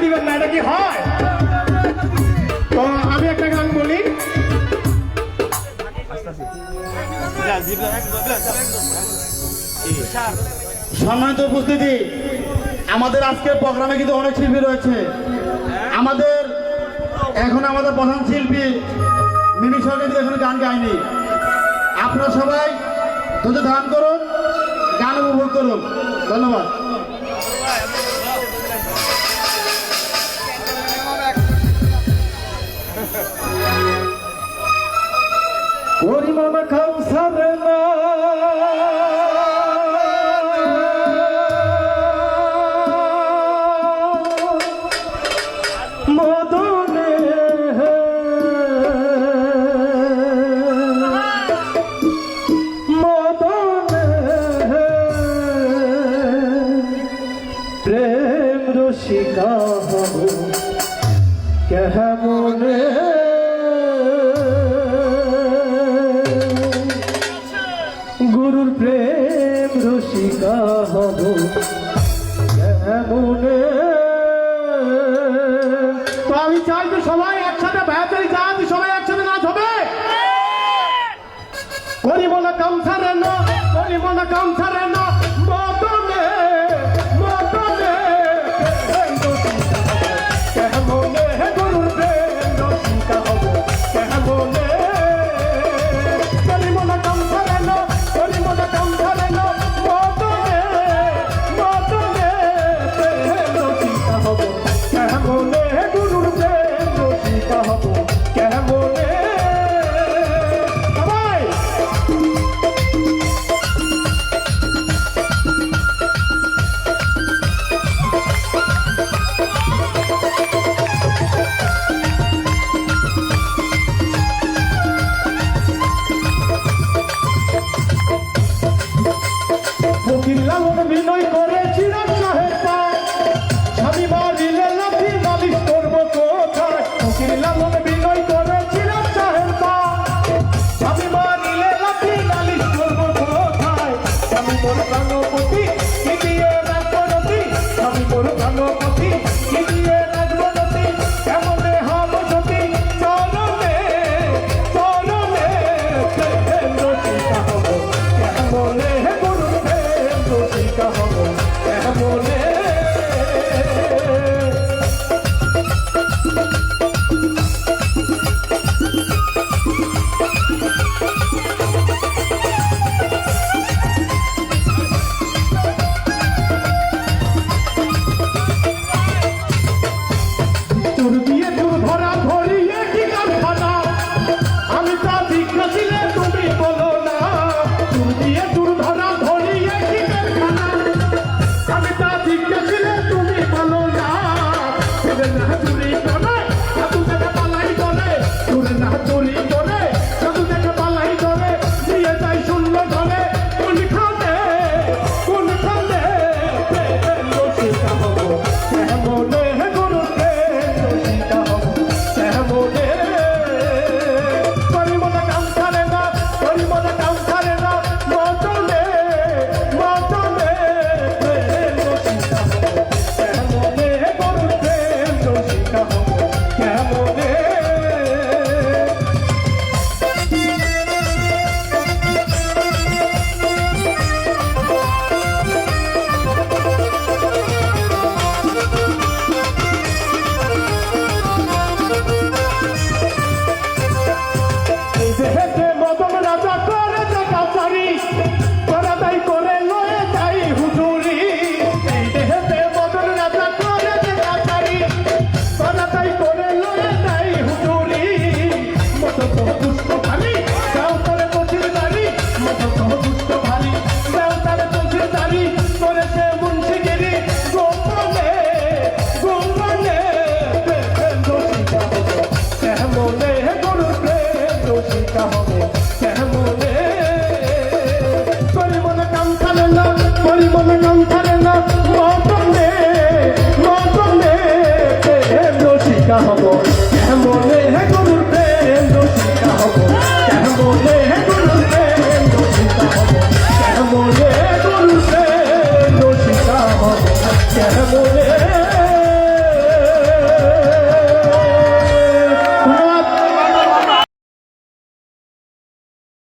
দিবেন না, এটা কি হয়? তো আমি একটা গান বলি। সম্মানিত উপস্থিতি, আমাদের আজকের প্রোগ্রামে কিন্তু অনেক শিল্পী রয়েছে। আমাদের প্রধান শিল্পী মিমি সরকার কিন্তু এখনো গান গায়নি। আপনারা সবাই ধৈর্য ধারণ করুন, গান উপভোগ করুন। ধন্যবাদ। পরিমাণা খাও সারে না মদনে মদনে প্রেম রসিকা হব কেমনে গুরুর প্রেম রসিকা হব কেমনে। তো আমি চাই যে সবাই একসাথে ভাইয়াচারি গান, সবাই একসাথে নাচ হবে। করিব না কাম ছাড়ে না, করিব না কাম ছাড়ে না,